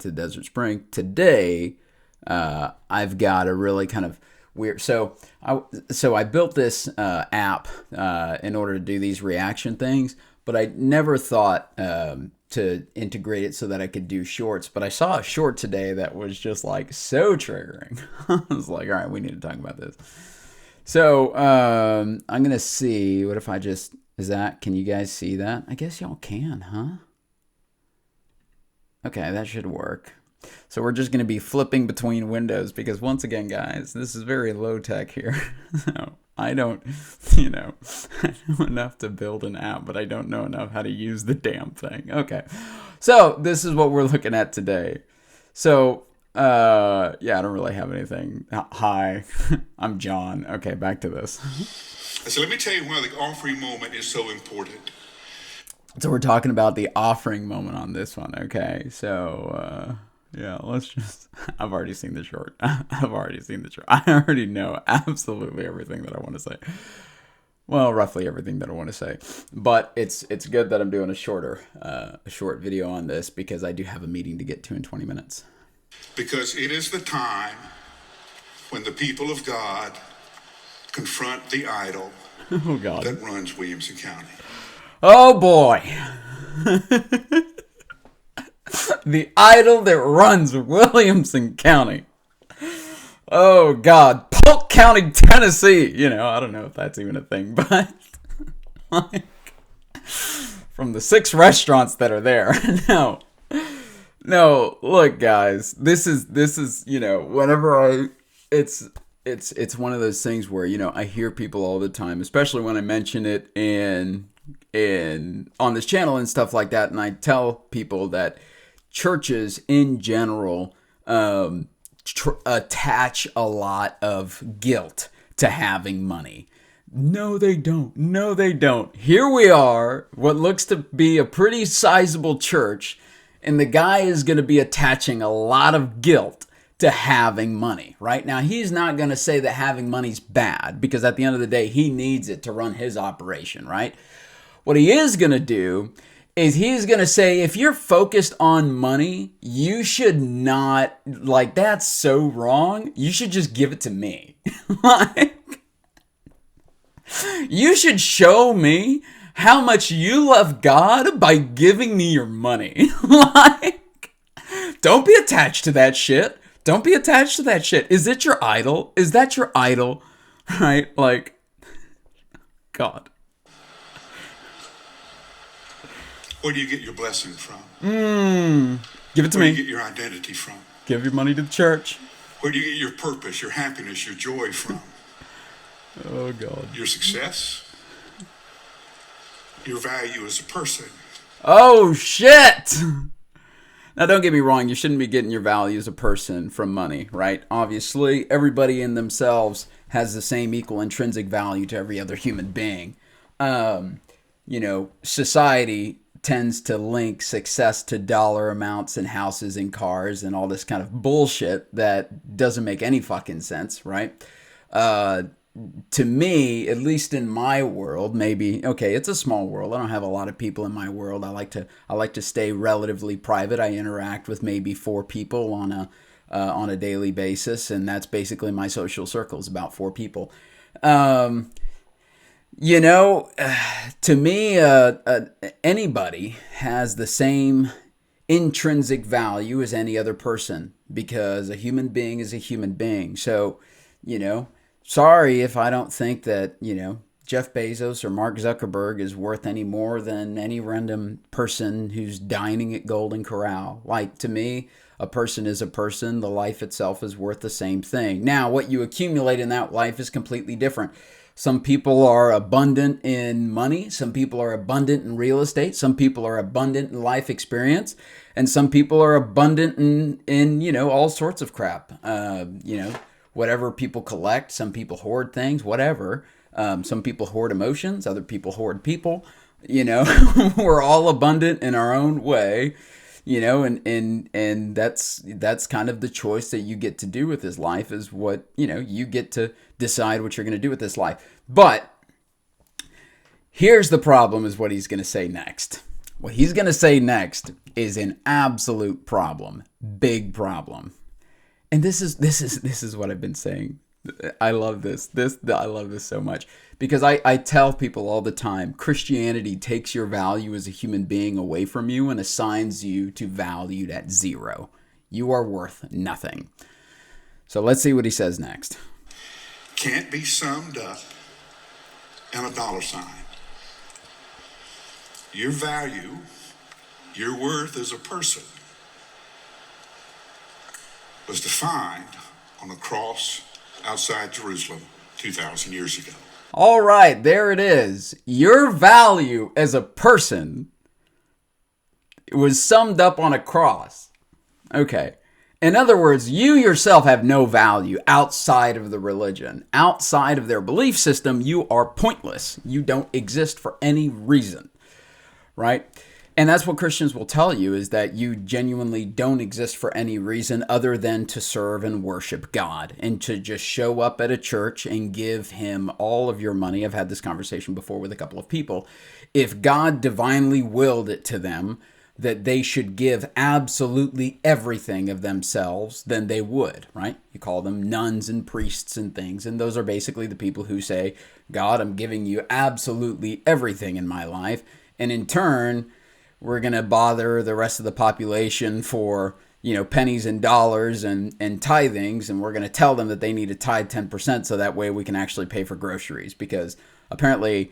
to Desert Spring. Today, I've got a really kind of weird. So I built this app in order to do these reaction things, but I never thought to integrate it so that I could do shorts. But I saw a short today that was just like so triggering. I was like, all right, we need to talk about this. So I'm gonna see. What if I just Can you guys see that? I guess y'all can, huh? Okay, that should work. So we're just going to be flipping between windows because once again, guys, this is very low tech here. So I don't, I know enough to build an app, but I don't know enough how to use the damn thing. Okay. So this is what we're looking at today. So, I don't really have anything. Hi, I'm John. Okay, back to this. So let me tell you why the offering moment is so important. So we're talking about the offering moment on this one, okay? So, I've already seen the short. I already know absolutely everything that I want to say. Well, roughly everything that I want to say. But it's good that I'm doing a short video on this because I do have a meeting to get to in 20 minutes. Because it is the time when the people of God confront the idol that runs Williamson County. Oh boy. The idol that runs Williamson County. Oh God. Polk County, Tennessee. I don't know if that's even a thing, but like from the 6 restaurants that are there. No, look guys, this is whenever it's one of those things where, I hear people all the time, especially when I mention it in on this channel and stuff like that, and I tell people that churches in general attach a lot of guilt to having money. No, they don't. Here we are, what looks to be a pretty sizable church, and the guy is going to be attaching a lot of guilt to having money, right? Now, he's not going to say that having money's bad, because at the end of the day, he needs it to run his operation, right? What he is going to do is he's going to say, if you're focused on money, you should not, that's so wrong. You should just give it to me. You should show me how much you love God by giving me your money. Don't be attached to that shit. Don't be attached to that shit. Is it your idol? Is that your idol? Right? God. Where do you get your blessing from? Give it to me. Where do you get your identity from? Give your money to the church. Where do you get your purpose, your happiness, your joy from? Oh, God. Your success? Your value as a person? Oh, shit! Now, don't get me wrong. You shouldn't be getting your value as a person from money, right? Obviously, everybody in themselves has the same equal intrinsic value to every other human being. Society tends to link success to dollar amounts and houses and cars and all this kind of bullshit that doesn't make any fucking sense, right? To me, at least in my world, maybe, okay, it's a small world. I don't have a lot of people in my world. I like to stay relatively private. I interact with maybe 4 people on a daily basis, and that's basically my social circle, is about 4 people. To me, anybody has the same intrinsic value as any other person, because a human being is a human being. So, sorry if I don't think that, Jeff Bezos or Mark Zuckerberg is worth any more than any random person who's dining at Golden Corral. To me, a person is a person. The life itself is worth the same thing. Now, what you accumulate in that life is completely different. Some people are abundant in money. Some people are abundant in real estate. Some people are abundant in life experience. And some people are abundant in all sorts of crap. Whatever people collect. Some people hoard things, whatever. Some people hoard emotions. Other people hoard people. We're all abundant in our own way. And that's kind of the choice that you get to do with this life, is what, you get to decide what you're going to do with this life. But here's the problem, is what he's going to say next. What he's going to say next is an absolute problem, big problem. And this is what I've been saying. I love this. I love this so much because I tell people all the time, Christianity takes your value as a human being away from you and assigns you to valued at zero. You are worth nothing. So let's see what he says next. Can't be summed up in a dollar sign. Your value, your worth as a person was defined on a cross outside Jerusalem 2,000 years ago. All right, there it is. Your value as a person was summed up on a cross. Okay. In other words, you yourself have no value outside of the religion. Outside of their belief system, you are pointless. You don't exist for any reason, right? And that's what Christians will tell you, is that you genuinely don't exist for any reason other than to serve and worship God and to just show up at a church and give him all of your money. I've had this conversation before with a couple of people. If God divinely willed it to them that they should give absolutely everything of themselves, then they would, right? You call them nuns and priests and things. And those are basically the people who say, God, I'm giving you absolutely everything in my life. And in turn, we're going to bother the rest of the population for, pennies and dollars and tithings. And we're going to tell them that they need to tithe 10% so that way we can actually pay for groceries. Because apparently,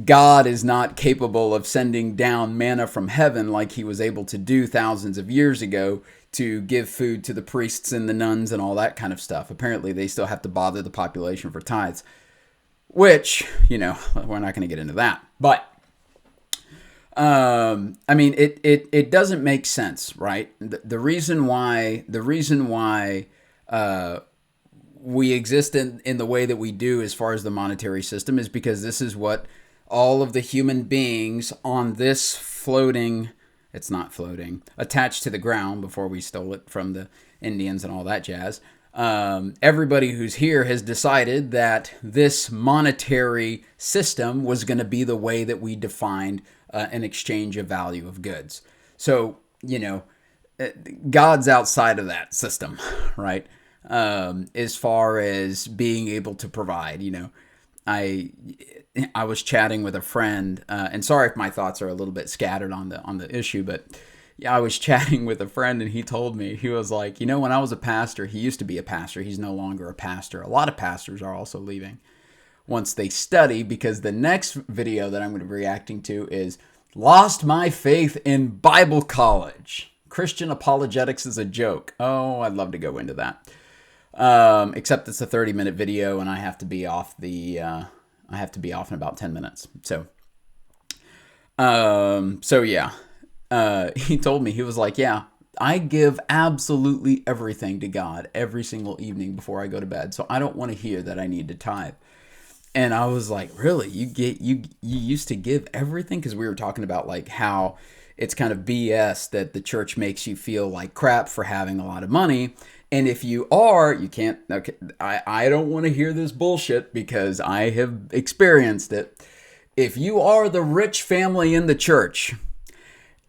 God is not capable of sending down manna from heaven like he was able to do thousands of years ago to give food to the priests and the nuns and all that kind of stuff. Apparently, they still have to bother the population for tithes, which, we're not going to get into that. But it doesn't make sense, right? The reason why we exist in the way that we do as far as the monetary system is because this is what all of the human beings on this attached to the ground before we stole it from the Indians and all that jazz. Everybody who's here has decided that this monetary system was going to be the way that we defined an exchange of value of goods. So, God's outside of that system, right? As far as being able to provide, I was chatting with a friend, and sorry if my thoughts are a little bit scattered on the issue, but yeah, I was chatting with a friend and he told me, he was like, when I was a pastor, he used to be a pastor. He's no longer a pastor. A lot of pastors are also leaving once they study, because the next video that I'm going to be reacting to is Lost My Faith in Bible College. Christian Apologetics is a Joke. Oh, I'd love to go into that. Except it's a 30-minute video and I have to be off in about 10 minutes. So yeah. He told me, he was like, yeah, I give absolutely everything to God every single evening before I go to bed. So I don't want to hear that I need to tithe. And I was like, really? You used to give everything? Because we were talking about like how it's kind of BS that the church makes you feel like crap for having a lot of money. And if you are, you can't, okay, I don't want to hear this bullshit because I have experienced it. If you are the rich family in the church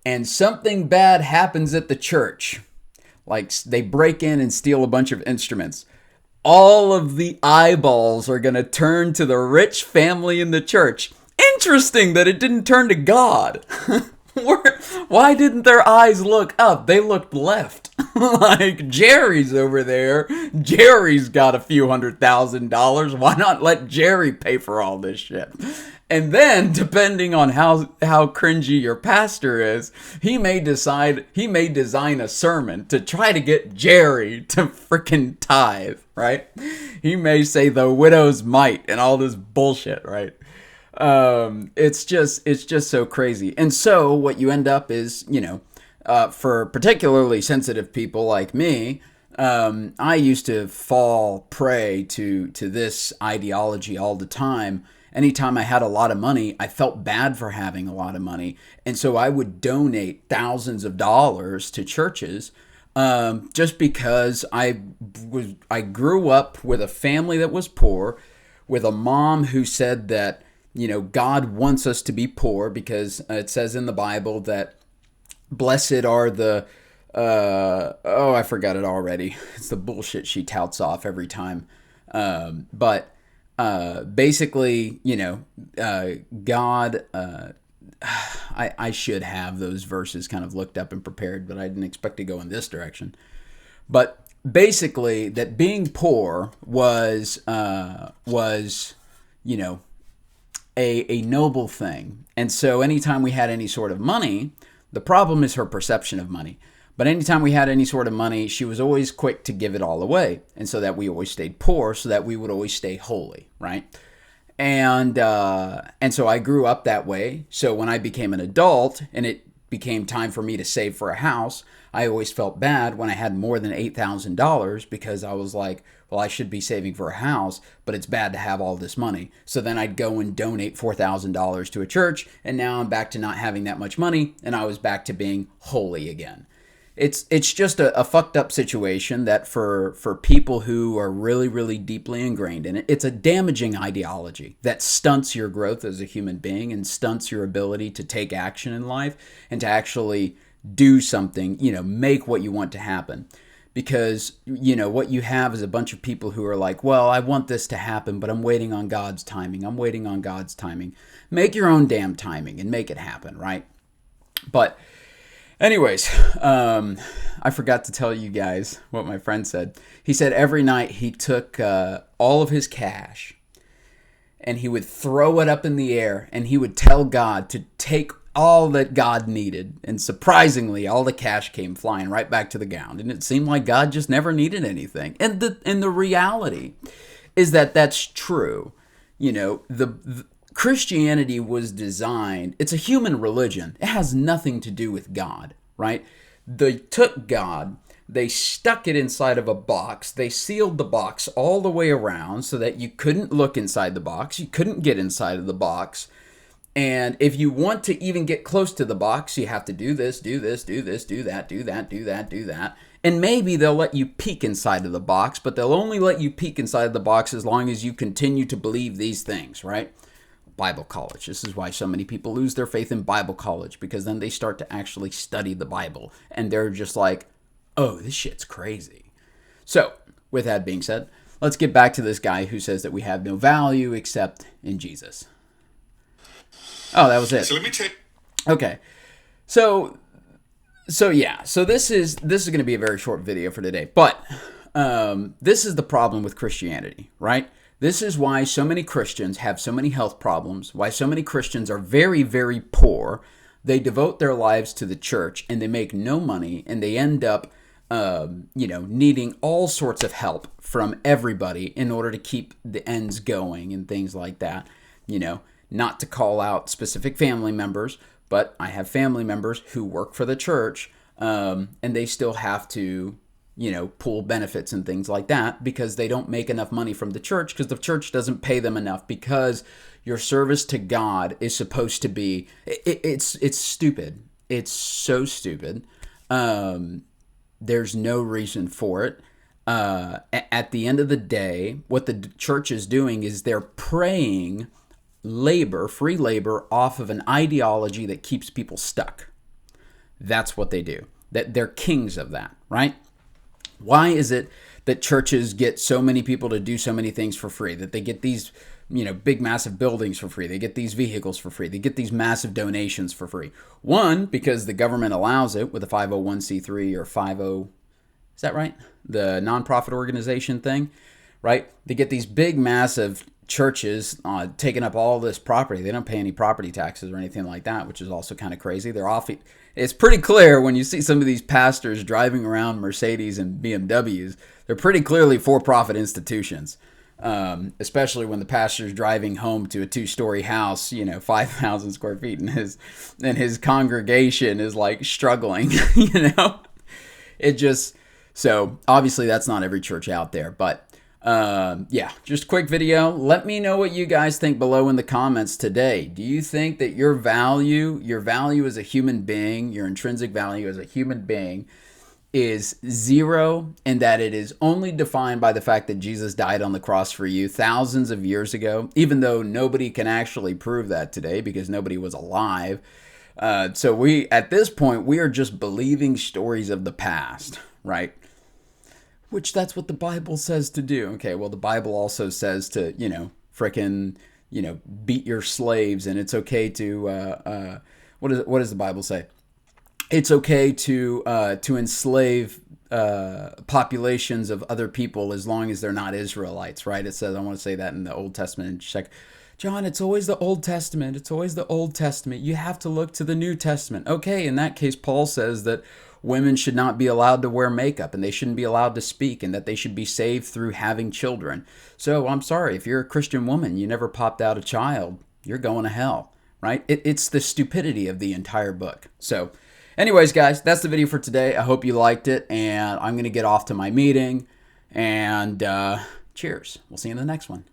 and something bad happens at the church, like they break in and steal a bunch of instruments, all of the eyeballs are going to turn to the rich family in the church. Interesting that it didn't turn to God. Why didn't their eyes look up? They looked left. Like, Jerry's over there. Jerry's got a few $100,000. Why not let Jerry pay for all this shit? And then, depending on how cringy your pastor is, he may design a sermon to try to get Jerry to freaking tithe, right? He may say the widow's mite and all this bullshit, right? It's just so crazy. And so what you end up is, for particularly sensitive people like me, I used to fall prey to this ideology all the time. Anytime I had a lot of money, I felt bad for having a lot of money. And so I would donate thousands of dollars to churches, just because I grew up with a family that was poor, with a mom who said that God wants us to be poor because it says in the Bible that blessed are the, I forgot it already. It's the bullshit she touts off every time. But basically, God, I should have those verses kind of looked up and prepared, but I didn't expect to go in this direction. But basically, that being poor was a noble thing. And so anytime we had any sort of money, the problem is her perception of money. But anytime we had any sort of money, she was always quick to give it all away. And so that we always stayed poor, so that we would always stay holy, right? And so I grew up that way. So when I became an adult and it became time for me to save for a house, I always felt bad when I had more than $8,000 because I was like, well, I should be saving for a house, but it's bad to have all this money. So then I'd go and donate $4,000 to a church, and now I'm back to not having that much money, and I was back to being holy again. It's just a fucked up situation that for people who are really, really deeply ingrained in it, it's a damaging ideology that stunts your growth as a human being and stunts your ability to take action in life and to actually do something, make what you want to happen. Because, what you have is a bunch of people who are like, well, I want this to happen, but I'm waiting on God's timing. I'm waiting on God's timing. Make your own damn timing and make it happen, right? But anyways, I forgot to tell you guys what my friend said. He said every night he took all of his cash and he would throw it up in the air and he would tell God to take all that God needed. And surprisingly, all the cash came flying right back to the ground. And it seemed like God just never needed anything. And the reality is that that's true. The Christianity was designed, it's a human religion. It has nothing to do with God, right? They took God, they stuck it inside of a box, they sealed the box all the way around so that you couldn't look inside the box, you couldn't get inside of the box. And if you want to even get close to the box, you have to do this, do this, do this, do that, do that, do that, do that. And maybe they'll let you peek inside of the box, but they'll only let you peek inside of the box as long as you continue to believe these things, right? Bible college. This is why so many people lose their faith in Bible college, because then they start to actually study the Bible and they're just like, oh, this shit's crazy. So with that being said, let's get back to this guy who says that we have no value except in Jesus. Oh, that was it. So let me take. Okay. So yeah. So this is going to be a very short video for today. But this is the problem with Christianity, right? This is why so many Christians have so many health problems, why so many Christians are very, very poor. They devote their lives to the church and they make no money, and they end up needing all sorts of help from everybody in order to keep the ends going and things like that. Not to call out specific family members, but I have family members who work for the church, and they still have to, pull benefits and things like that because they don't make enough money from the church because the church doesn't pay them enough, because your service to God is supposed to be, it's stupid. It's so stupid. There's no reason for it. At the end of the day, what the church is doing is they're preying free labor off of an ideology that keeps people stuck. That's what they do. That they're kings of that, right? Why is it that churches get so many people to do so many things for free? That they get these, big massive buildings for free. They get these vehicles for free. They get these massive donations for free. One, because the government allows it with a 501c3 or 50, is that right? The nonprofit organization thing, right? They get these big massive churches taking up all this property. They don't pay any property taxes or anything like that, which is also kind of crazy. They're off. It's pretty clear when you see some of these pastors driving around Mercedes and BMWs. They're pretty clearly for-profit institutions, especially when the pastor's driving home to a 2-story house, 5,000 square feet, and his congregation is like struggling. It just, so obviously that's not every church out there, but just a quick video. Let me know what you guys think below in the comments today. Do you think that your value as a human being, your intrinsic value as a human being, is zero, and that it is only defined by the fact that Jesus died on the cross for you thousands of years ago, even though nobody can actually prove that today because nobody was alive. So we, at this point, we are just believing stories of the past, right? Which that's what the Bible says to do. Okay, well, the Bible also says to, frickin', beat your slaves, and it's okay to, what does the Bible say? It's okay to enslave populations of other people as long as they're not Israelites, right? It says, I want to say that in the Old Testament. Check, John, it's always the Old Testament. It's always the Old Testament. You have to look to the New Testament. Okay, in that case, Paul says that women should not be allowed to wear makeup and they shouldn't be allowed to speak and that they should be saved through having children. So I'm sorry, if you're a Christian woman, you never popped out a child, you're going to hell, right? It's the stupidity of the entire book. So anyways, guys, that's the video for today. I hope you liked it, and I'm going to get off to my meeting, and cheers. We'll see you in the next one.